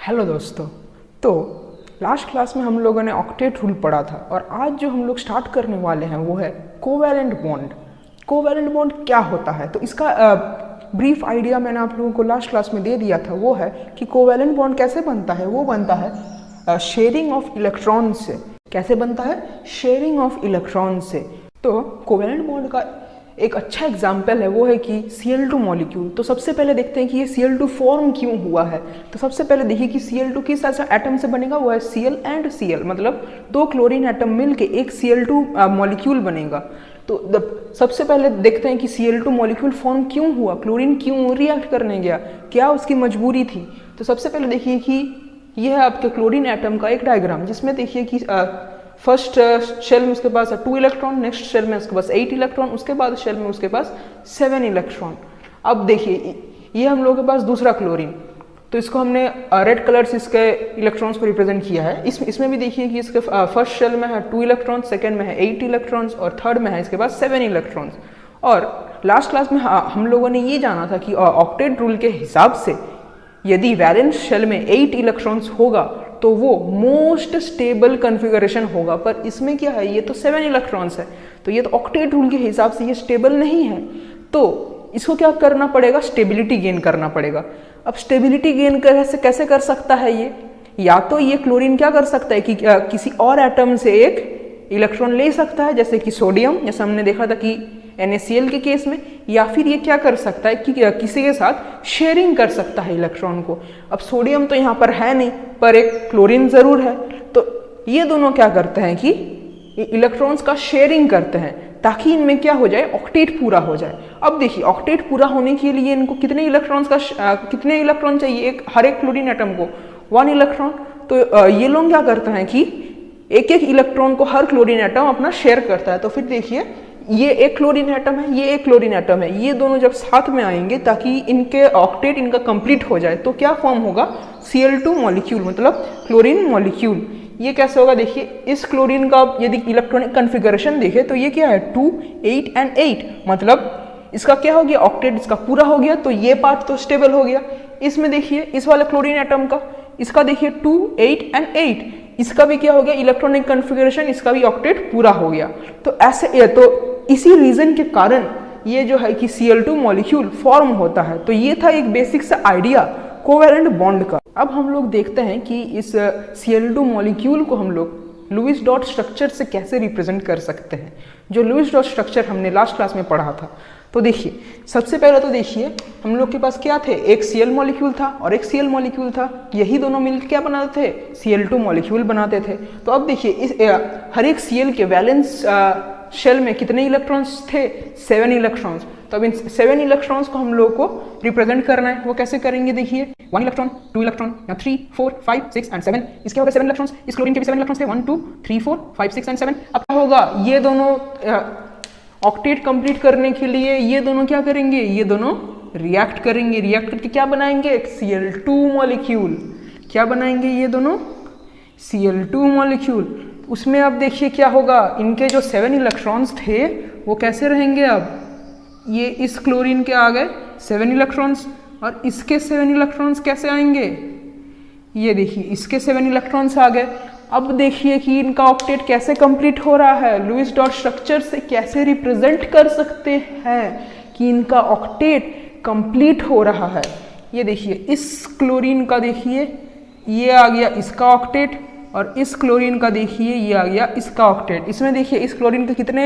Hello दोस्तों। तो last class में हम लोगों ने ऑक्टेट रूल पढ़ा था और आज जो हम लोग स्टार्ट करने वाले हैं वो है कोवैलेंट बॉन्ड। कोवैलेंट बॉन्ड क्या होता है, तो इसका ब्रीफ आइडिया मैंने आप लोगों को लास्ट क्लास में दे दिया था। वो है कि कोवैलेंट बॉन्ड कैसे बनता है। वो बनता है शेयरिंग ऑफ इलेक्ट्रॉन से। कैसे बनता है? शेयरिंग ऑफ इलेक्ट्रॉन से। तो कोवैलेंट बॉन्ड का एक अच्छा एग्जाम्पल है वो है कि Cl2 मॉलिक्यूल। तो सबसे पहले देखते हैं कि ये Cl2 फॉर्म क्यों हुआ है। तो सबसे पहले देखिए कि Cl2 किस ऐसा एटम से बनेगा। वो है Cl एंड Cl, मतलब दो क्लोरीन एटम मिलके एक Cl2 मॉलिक्यूल बनेगा। तो सबसे पहले देखते हैं कि Cl2 मॉलिक्यूल फॉर्म क्यों हुआ, क्लोरीन क्यों रिएक्ट करने गया, क्या उसकी मजबूरी थी। तो सबसे पहले देखिए कि यह है आपके क्लोरीन एटम का एक डायग्राम, जिसमें देखिए कि फर्स्ट शेल में उसके पास 2 इलेक्ट्रॉन, नेक्स्ट शेल में उसके पास 8 इलेक्ट्रॉन, उसके बाद शेल में उसके पास 7 इलेक्ट्रॉन। अब देखिए ये हम लोगों के पास दूसरा क्लोरीन, तो इसको हमने रेड कलर से इसके इलेक्ट्रॉन्स को रिप्रेजेंट किया है। इसमें भी देखिए कि इसके फर्स्ट शेल में है 2 इलेक्ट्रॉन्स, सेकेंड में है 8 इलेक्ट्रॉन्स और थर्ड में है इसके पास 7 इलेक्ट्रॉन्स। और लास्ट क्लास में हम लोगों ने ये जाना था कि ऑक्टेट रूल के हिसाब से यदि वैलेंस शेल में 8 इलेक्ट्रॉन्स होगा तो वो मोस्ट स्टेबल कॉन्फ़िगरेशन होगा। पर इसमें क्या है, ये तो 7 इलेक्ट्रॉन्स है, तो ये तो ऑक्टेट रूल के हिसाब से ये स्टेबल नहीं है। तो इसको क्या करना पड़ेगा, स्टेबिलिटी गेन करना पड़ेगा। अब स्टेबिलिटी गेन कैसे कर सकता है ये, या तो ये क्लोरीन क्या कर सकता है कि किसी और एटम से एक इलेक्ट्रॉन ले सकता है, जैसे कि सोडियम, जैसे हमने देखा था कि NaCl के केस में, या फिर ये क्या कर सकता है कि किसी के साथ शेयरिंग कर सकता है इलेक्ट्रॉन को। अब सोडियम तो यहाँ पर है नहीं, पर एक क्लोरीन जरूर है, तो ये दोनों क्या करते हैं कि इलेक्ट्रॉन्स का शेयरिंग करते हैं ताकि इनमें क्या हो जाए, ऑक्टेट पूरा हो जाए। अब देखिए ऑक्टेट पूरा होने के लिए इनको कितने इलेक्ट्रॉन चाहिए, हर एक क्लोरीन एटम को 1 इलेक्ट्रॉन। तो ये लोग क्या करते हैं कि एक एक इलेक्ट्रॉन को हर क्लोरीन एटम अपना शेयर करता है। तो फिर देखिए ये एक क्लोरीन एटम है, ये एक क्लोरीन एटम है, ये दोनों जब साथ में आएंगे ताकि इनके ऑक्टेट इनका कंप्लीट हो जाए, तो क्या फॉर्म होगा, Cl2 मॉलिक्यूल, मतलब क्लोरीन मॉलिक्यूल। ये कैसे होगा, देखिए इस क्लोरीन का यदि इलेक्ट्रॉनिक कॉन्फ़िगरेशन देखें तो ये क्या है, 2 8 एंड 8, मतलब इसका क्या हो गया, ऑक्टेट इसका पूरा हो गया। तो ये पार्ट तो स्टेबल हो गया। इसमें देखिए इस वाले क्लोरीन एटम का, इसका देखिए 2 8 एंड 8, इसका भी क्या हो गया, इलेक्ट्रॉनिक कॉन्फ़िगरेशन, इसका भी ऑक्टेट पूरा हो गया। तो ऐसे तो इसी रीजन के कारण ये जो है कि Cl2 मॉलिक्यूल फॉर्म होता है। तो ये था एक बेसिक सा आइडिया कोवैलेंट बॉन्ड का। अब हम लोग देखते हैं कि इस Cl2 मॉलिक्यूल को हम लोग लुईस डॉट स्ट्रक्चर से कैसे रिप्रेजेंट कर सकते हैं, जो लुईस डॉट स्ट्रक्चर हमने लास्ट क्लास में पढ़ा था। तो देखिए सबसे पहले तो देखिए हम लोग के पास क्या थे, एक Cl मॉलिक्यूल था और एक Cl मॉलिक्यूल था, यही दोनों मिलकर क्या बनाते थे, Cl2 मॉलिक्यूल बनाते थे। तो अब देखिए इस हर एक Cl के वैलेंस शेल में कितने इलेक्ट्रॉन्स थे, 7 इलेक्ट्रॉन्स। तो अब इन 7 इलेक्ट्रॉन्स को हम लोग को रिप्रेजेंट करना है। वो कैसे करेंगे, देखिए 1 इलेक्ट्रॉन, 2 इलेक्ट्रॉन, या 3 4 5 6 एंड 7, इसके हो गए 7 इलेक्ट्रॉन्स। इस क्लोरीन के भी 7 इलेक्ट्रॉन्स थे, 1 2 3 4 5 6 एंड 7। अब क्या होगा, ये दोनों ऑक्टेट कंप्लीट करने के लिए ये दोनों क्या करेंगे, ये दोनों रिएक्ट करेंगे। रिएक्ट करके क्या बनाएंगे, एक Cl2 मॉलिक्यूल। क्या बनाएंगे ये दोनों, Cl2 मॉलिक्यूल। उसमें अब देखिए क्या होगा, इनके जो 7 इलेक्ट्रॉन्स थे वो कैसे रहेंगे, अब ये इस क्लोरीन के आ गए 7 इलेक्ट्रॉन्स और इसके 7 इलेक्ट्रॉन्स कैसे आएंगे, ये देखिए इसके 7 इलेक्ट्रॉन्स आ गए। अब देखिए कि इनका ऑक्टेट कैसे कंप्लीट हो रहा है, लुईस डॉट स्ट्रक्चर से कैसे रिप्रेजेंट कर सकते हैं कि इनका ऑक्टेट कंप्लीट हो रहा है। ये देखिए इस क्लोरीन का देखिए ये आ गया इसका ऑक्टेट, और इस क्लोरीन का देखिए ये आ गया इसका ऑक्टेट। इसमें देखिए इस क्लोरीन के कितने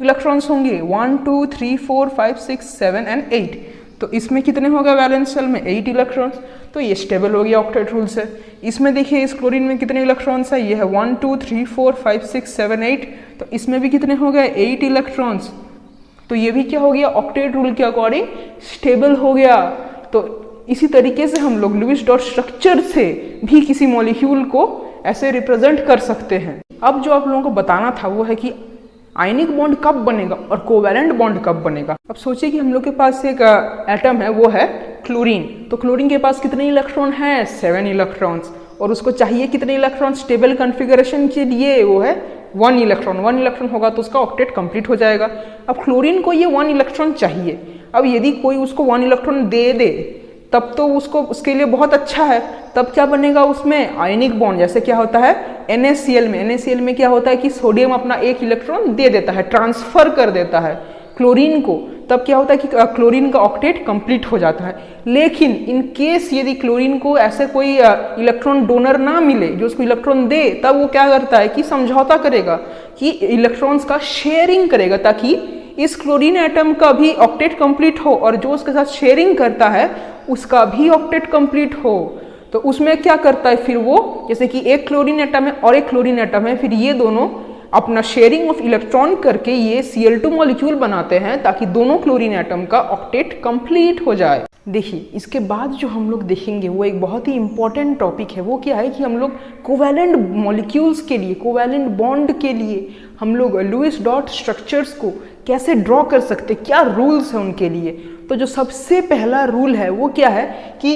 इलेक्ट्रॉन्स होंगे, 1 2 3 4 5 6 7 एंड 8। तो इसमें कितने हो गए वैलेंस शेल में, 8 इलेक्ट्रॉन्स। तो ये स्टेबल हो गया ऑक्टेट रूल से। इसमें देखिए इस क्लोरीन में कितने इलेक्ट्रॉन्स है, ये है 1 2 3 4 5 6 7 8। तो इसमें भी कितने हो गए, 8 इलेक्ट्रॉन्स। तो ये भी क्या हो गया, ऑक्टेट रूल के अकॉर्डिंग स्टेबल हो गया। तो इसी तरीके से हम लोग लुईस डॉट स्ट्रक्चर से भी किसी मॉलिक्यूल को ऐसे रिप्रेजेंट कर सकते हैं। अब जो आप लोगों को बताना था वो है कि आयनिक बॉन्ड कब बनेगा और कोवैलेंट बॉन्ड कब बनेगा। अब सोचिए कि हम लोग के पास एक एटम है, वो है क्लोरीन। तो क्लोरीन के पास कितने इलेक्ट्रॉन है, 7 इलेक्ट्रॉन्स, और उसको चाहिए कितने इलेक्ट्रॉन स्टेबल कॉन्फ़िगरेशन के लिए, वो है 1 इलेक्ट्रॉन। 1 इलेक्ट्रॉन होगा तो उसका ऑक्टेट कंप्लीट हो जाएगा। अब क्लोरीन को ये 1 इलेक्ट्रॉन चाहिए। अब यदि कोई उसको 1 इलेक्ट्रॉन दे दे तब तो उसको उसके लिए बहुत अच्छा है। तब क्या बनेगा उसमें आयनिक बॉन्ड, जैसे क्या होता है NaCl में, NaCl में क्या होता है कि सोडियम अपना एक इलेक्ट्रॉन दे देता है, ट्रांसफर कर देता है क्लोरीन को, तब क्या होता है कि क्लोरीन का ऑक्टेट कंप्लीट हो जाता है। लेकिन इन केस यदि क्लोरीन को ऐसे कोई इलेक्ट्रॉन डोनर ना मिले जो उसको इलेक्ट्रॉन दे, तब वो क्या करता है कि समझौता करेगा कि इलेक्ट्रॉन्स का शेयरिंग करेगा, ताकि इस क्लोरीन एटम का भी ऑक्टेट कंप्लीट हो और जो उसके साथ शेयरिंग करता है उसका भी ऑक्टेट कंप्लीट हो। तो उसमें क्या करता है फिर वो, जैसे कि एक क्लोरीन एटम है और एक क्लोरीन एटम है, फिर ये दोनों अपना शेयरिंग ऑफ इलेक्ट्रॉन करके ये Cl2 मॉलिक्यूल बनाते हैं ताकि दोनों क्लोरीन एटम का ऑक्टेट कंप्लीट हो जाए। देखिए इसके बाद जो हम लोग देखेंगे वो एक बहुत ही इंपॉर्टेंट टॉपिक है। वो क्या है कि हम लोग कोवैलेंट मॉलिक्यूल्स के लिए, कोवैलेंट बॉन्ड के लिए हम लोग लुईस डॉट स्ट्रक्चर्स को कैसे ड्रॉ कर सकते, क्या रूल्स हैं उनके लिए। तो जो सबसे पहला रूल है वो क्या है कि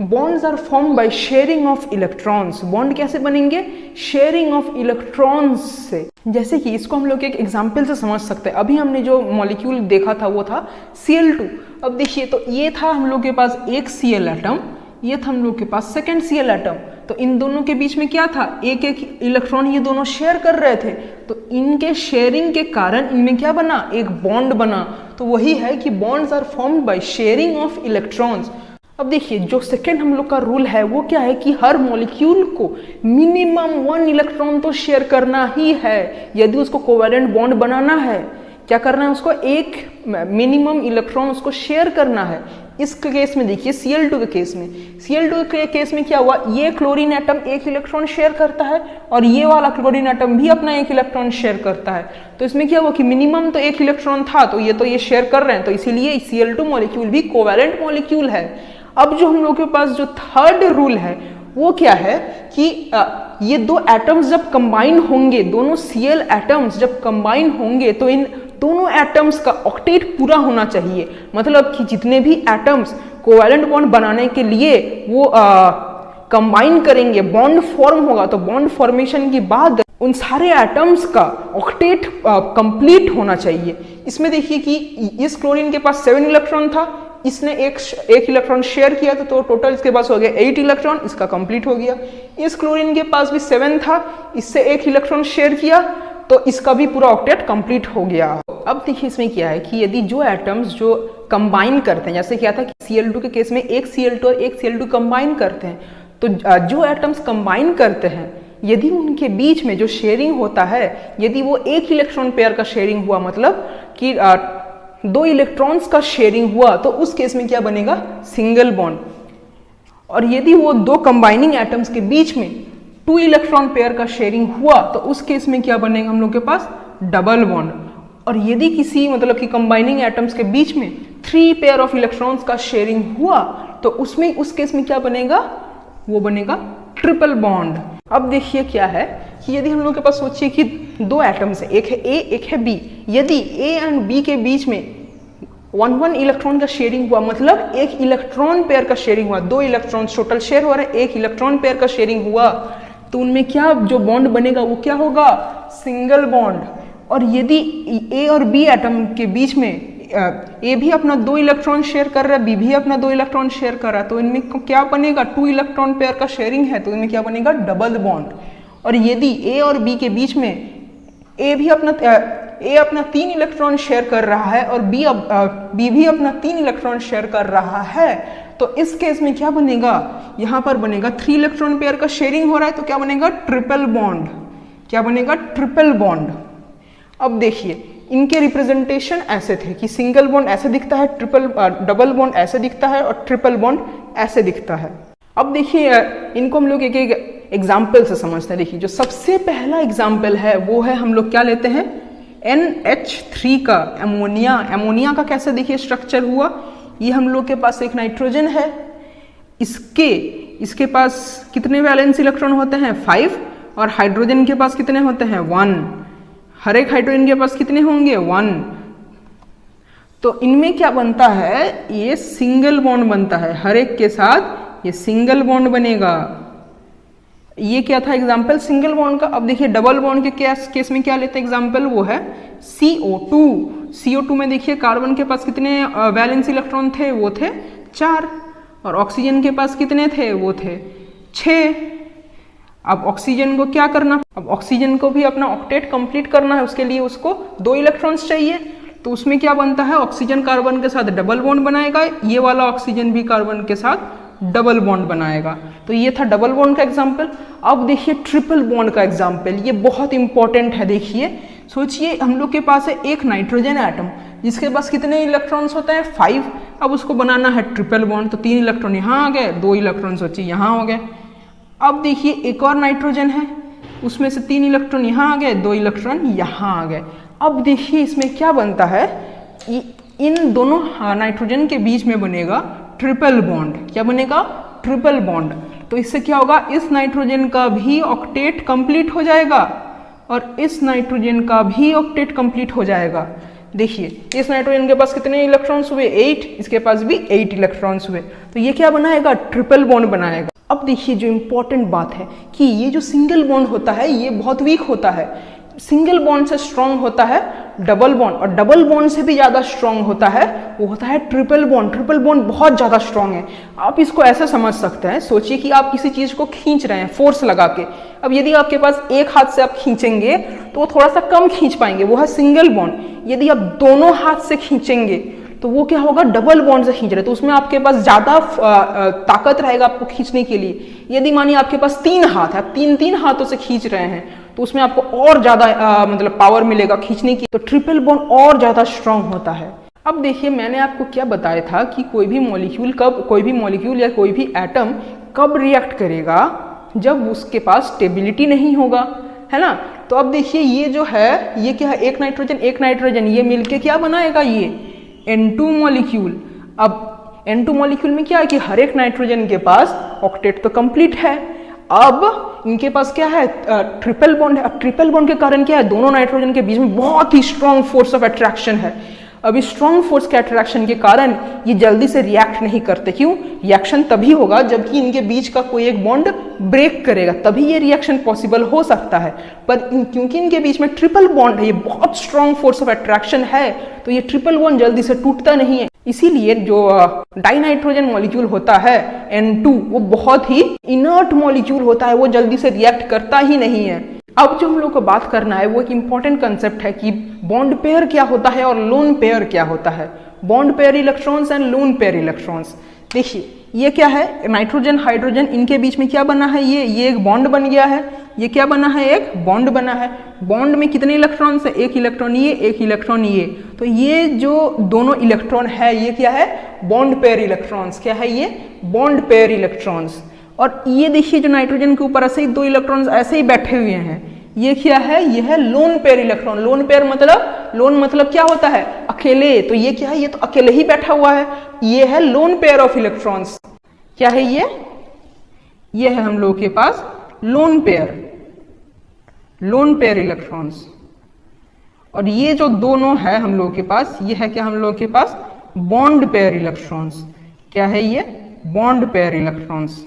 bonds are form by sharing of electrons. Bond कैसे बनेंगे? शेयरिंग ऑफ इलेक्ट्रॉन्स से। जैसे कि इसको हम लोग एक एग्जांपल से समझ सकते हैं। अभी हमने जो मॉलिक्यूल देखा था वो था Cl2। अब देखिए तो ये था हम लोग के पास एक Cl एटम, ये था हम लोग के पास सेकेंड Cl एटम। तो इन दोनों के बीच में क्या था, एक एक इलेक्ट्रॉन ये दोनों शेयर कर रहे थे। तो इनके शेयरिंग के कारण इनमें क्या बना, एक बॉन्ड बना। तो वही है कि bonds are formed by sharing of electrons. अब देखिए जो सेकेंड हम लोग का रूल है वो क्या है कि हर मॉलिक्यूल को मिनिमम 1 इलेक्ट्रॉन तो शेयर करना ही है। यदि उसको कोवैलेंट बॉन्ड बनाना है, क्या करना है, उसको एक मिनिमम इलेक्ट्रॉन उसको शेयर करना है। इस केस में देखिए Cl2 के केस में, Cl2 के केस में क्या हुआ, ये क्लोरीन एटम एक इलेक्ट्रॉन शेयर करता है और ये वाला क्लोरीन एटम भी अपना एक इलेक्ट्रॉन शेयर करता है। तो इसमें क्या हुआ कि मिनिमम तो एक इलेक्ट्रॉन था, तो ये शेयर कर रहे हैं, तो इसीलिए Cl2 मॉलिक्यूल भी कोवैलेंट मॉलिक्यूल है। अब जो हम लोग के पास जो थर्ड रूल है वो क्या है कि ये दो एटम्स जब कंबाइन होंगे, दोनों Cl एटम्स जब कंबाइन होंगे तो इन दोनों एटम्स का ऑक्टेट पूरा होना चाहिए। मतलब कि जितने भी एटम्स कोवैलेंट बॉन्ड बनाने के लिए वो कंबाइन करेंगे, बॉन्ड फॉर्म होगा, तो बॉन्ड फॉर्मेशन के बाद उन सारे एटम्स का ऑक्टेट कंप्लीट होना चाहिए। इसमें देखिए कि इस क्लोरीन के पास 7 इलेक्ट्रॉन था, इसने एक इलेक्ट्रॉन शेयर किया तो टोटल इसके पास हो गया 8 इलेक्ट्रॉन, इसका कंप्लीट हो गया। इस क्लोरीन के पास भी 7 था, इससे एक इलेक्ट्रॉन शेयर किया तो इसका भी पूरा ऑक्टेट कंप्लीट हो गया। अब देखिए इसमें क्या है कि यदि जो एटम्स जो कंबाइन करते हैं, जैसे क्या था कि Cl2 के केस में एक Cl2 और एक Cl2 कंबाइन करते हैं, तो जो एटम्स कंबाइन करते हैं यदि उनके बीच में जो शेयरिंग होता है, यदि वो एक इलेक्ट्रॉन पेयर का शेयरिंग हुआ, मतलब कि 2 इलेक्ट्रॉन्स का शेयरिंग हुआ, तो उस केस में क्या बनेगा, सिंगल बॉन्ड। और यदि वो 2 कंबाइनिंग एटम्स के बीच में 2 इलेक्ट्रॉन पेयर का शेयरिंग हुआ, तो उस केस में क्या बनेगा हम लोग के पास, डबल बॉन्ड। और यदि किसी मतलब कि कंबाइनिंग एटम्स के बीच में 3 पेयर ऑफ इलेक्ट्रॉन्स का शेयरिंग हुआ, तो उसमें उस केस में क्या बनेगा, वो बनेगा ट्रिपल बॉन्ड। अब देखिए क्या है कि यदि हम लोग के पास सोचिए कि 2 एटम्स है, एक है A एक है B, यदि A एंड B के बीच में 1 इलेक्ट्रॉन का शेयरिंग हुआ, मतलब एक इलेक्ट्रॉन पेयर का शेयरिंग हुआ, 2 इलेक्ट्रॉन टोटल शेयर हो रहा है, एक इलेक्ट्रॉन पेयर का शेयरिंग हुआ, तो उनमें क्या जो बॉन्ड बनेगा वो क्या होगा, सिंगल बॉन्ड। और यदि A और B एटम के बीच में A भी अपना 2 इलेक्ट्रॉन शेयर कर रहा है, B भी अपना 2 इलेक्ट्रॉन शेयर कर रहा है, तो इनमें क्या बनेगा, 2 इलेक्ट्रॉन पेयर का शेयरिंग है, तो इनमें क्या बनेगा, डबल बॉन्ड। और यदि A और B के बीच में A अपना 3 इलेक्ट्रॉन शेयर कर रहा है और B भी अपना 3 इलेक्ट्रॉन शेयर कर रहा है, तो इस केस में क्या बनेगा, यहाँ पर बनेगा 3 इलेक्ट्रॉन पेयर का शेयरिंग हो रहा है, तो क्या बनेगा, ट्रिपल बॉन्ड। क्या बनेगा, ट्रिपल बॉन्ड। अब देखिए इनके रिप्रेजेंटेशन ऐसे थे कि सिंगल बॉन्ड ऐसे दिखता है, डबल बॉन्ड ऐसे दिखता है और ट्रिपल बॉन्ड ऐसे दिखता है। अब देखिए इनको हम लोग एक एग्जाम्पल से समझते हैं। देखिए जो सबसे पहला एग्जाम्पल है वो है, हम लोग क्या लेते हैं, NH3 का एमोनिया का कैसे देखिए स्ट्रक्चर हुआ। ये हम लोग के पास एक नाइट्रोजन है, इसके पास कितने वैलेंस इलेक्ट्रॉन होते हैं, 5, और हाइड्रोजन के पास कितने होते हैं, 1। हर एक हाइड्रोजन के पास कितने होंगे, 1। तो इनमें क्या बनता है, ये सिंगल बॉन्ड बनता है, हर एक के साथ ये सिंगल बॉन्ड बनेगा। ये क्या था एग्जाम्पल सिंगल बॉन्ड का। अब देखिए डबल बॉन्ड के केस में क्या लेते हैं एग्जाम्पल, वो है CO2 में देखिए कार्बन के पास कितने वैलेंस इलेक्ट्रॉन थे, वो थे 4, और ऑक्सीजन के पास कितने थे, वो थे 6। अब ऑक्सीजन को क्या करना, अब ऑक्सीजन को भी अपना ऑक्टेट कंप्लीट करना है, उसके लिए उसको 2 इलेक्ट्रॉन्स चाहिए। तो उसमें क्या बनता है, ऑक्सीजन कार्बन के साथ डबल बॉन्ड बनाएगा, ये वाला ऑक्सीजन भी कार्बन के साथ डबल बॉन्ड बनाएगा। तो ये था डबल बॉन्ड का एग्जाम्पल। अब देखिए ट्रिपल बॉन्ड का एग्जाम्पल, ये बहुत इंपॉर्टेंट है। देखिए सोचिए हम लोग के पास है एक नाइट्रोजन एटम जिसके पास कितने इलेक्ट्रॉन्स होते हैं, 5। अब उसको बनाना है ट्रिपल बॉन्ड, तो 3 इलेक्ट्रॉन यहाँ आ गए, 2 इलेक्ट्रॉन सोचिए यहाँ हो गए। अब देखिए एक और नाइट्रोजन है, उसमें से 3 इलेक्ट्रॉन यहाँ आ गए, 2 इलेक्ट्रॉन यहाँ आ गए। अब देखिए इसमें क्या बनता है, इन दोनों नाइट्रोजन के बीच में बनेगा ट्रिपल बॉन्ड। क्या बनेगा, ट्रिपल बॉन्ड। तो इससे क्या होगा, इस नाइट्रोजन का भी ऑक्टेट कंप्लीट हो जाएगा और इस नाइट्रोजन का भी ऑक्टेट कंप्लीट हो जाएगा। देखिए इस नाइट्रोजन के पास कितने इलेक्ट्रॉन्स हुए, 8, इसके पास भी 8 इलेक्ट्रॉन्स हुए। तो ये क्या बनाएगा, ट्रिपल बॉन्ड बनाएगा। अब देखिए जो इंपॉर्टेंट बात है कि ये जो सिंगल बॉन्ड होता है ये बहुत वीक होता है। सिंगल बॉन्ड से स्ट्रांग होता है डबल बॉन्ड, और डबल बॉन्ड से भी ज्यादा स्ट्रांग होता है वो होता है ट्रिपल बॉन्ड। ट्रिपल बॉन्ड बहुत ज्यादा स्ट्रांग है। आप इसको ऐसा समझ सकते हैं, सोचिए कि आप किसी चीज को खींच रहे हैं फोर्स लगा के। अब यदि आपके पास एक हाथ से आप खींचेंगे तो वो थोड़ा सा कम खींच पाएंगे, वो है सिंगल बॉन्ड। यदि आप दोनों हाथ से खींचेंगे तो वो क्या होगा, डबल बॉन्ड से खींच रहे, तो उसमें आपके पास ज्यादा ताकत रहेगा आपको खींचने के लिए। यदि मानिए आपके पास 3 हाथ है, आप 3 हाथों से खींच रहे हैं तो उसमें आपको और ज्यादा मतलब पावर मिलेगा खींचने की। तो ट्रिपल बॉन्ड और ज्यादा स्ट्रांग होता है। अब देखिए मैंने आपको क्या बताया था कि कोई भी मॉलिक्यूल या कोई भी एटम कब रिएक्ट करेगा, जब उसके पास स्टेबिलिटी नहीं होगा, है ना। तो अब देखिए ये जो है ये क्या है, एक नाइट्रोजन ये मिलके क्या बनाएगा, ये N2 मॉलिक्यूल। अब N2 मॉलिक्यूल में क्या है कि हर एक नाइट्रोजन के पास ऑक्टेट तो कंप्लीट है। अब इनके पास क्या है, ट्रिपल बॉन्ड है। अब ट्रिपल बॉन्ड के कारण क्या है, दोनों नाइट्रोजन के बीच में बहुत ही स्ट्रॉन्ग फोर्स ऑफ अट्रैक्शन है। अब इस स्ट्रॉन्ग फोर्स के अट्रैक्शन के कारण ये जल्दी से रिएक्ट नहीं करते। क्यों, रिएक्शन तभी होगा जबकि इनके बीच का कोई एक बॉन्ड ब्रेक करेगा, तभी ये रिएक्शन पॉसिबल हो सकता है। पर क्योंकि इनके बीच में ट्रिपल बॉन्ड है, ये बहुत स्ट्रॉन्ग फोर्स ऑफ अट्रैक्शन है, तो ये ट्रिपल बॉन्ड जल्दी से टूटता नहीं है। इसीलिए जो डाइनाइट्रोजन मॉलिक्यूल होता है N2 वो बहुत ही इनर्ट मॉलिक्यूल होता है, वो जल्दी से रिएक्ट करता ही नहीं है। अब जो हम लोग को बात करना है वो एक इंपॉर्टेंट कंसेप्ट है कि बॉन्ड पेयर क्या होता है और लोन पेयर क्या होता है। Bond pair electrons and lone pair electrons. देखिए ये क्या है, नाइट्रोजन हाइड्रोजन इनके बीच में क्या बना है, ये एक बॉन्ड बन गया है। ये क्या बना है, एक बॉन्ड बना है। बॉन्ड में कितने इलेक्ट्रॉन्स है, एक इलेक्ट्रॉन ये, एक इलेक्ट्रॉन ये। तो ये जो दोनों इलेक्ट्रॉन है ये क्या है, बॉन्ड पेयर इलेक्ट्रॉन्स। क्या है ये, बॉन्ड पेयर इलेक्ट्रॉन्स। और ये देखिए जो नाइट्रोजन के ऊपर ऐसे ही 2 इलेक्ट्रॉन्स ऐसे ही बैठे हुए हैं, ये क्या है, ये है lone pair electron. Lone pair मतलब क्या होता है, अकेले। तो ये क्या है, ये तो अकेले ही बैठा हुआ है, ये है लोन पेयर ऑफ इलेक्ट्रॉन्स। क्या है ये है हम लोग के पास लोन पेयर इलेक्ट्रॉन्स। और ये जो दोनों है हम लोग के पास, ये है क्या हम लोग के पास, बॉन्ड पेयर इलेक्ट्रॉन्स। क्या है ये, बॉन्ड पेयर इलेक्ट्रॉन्स।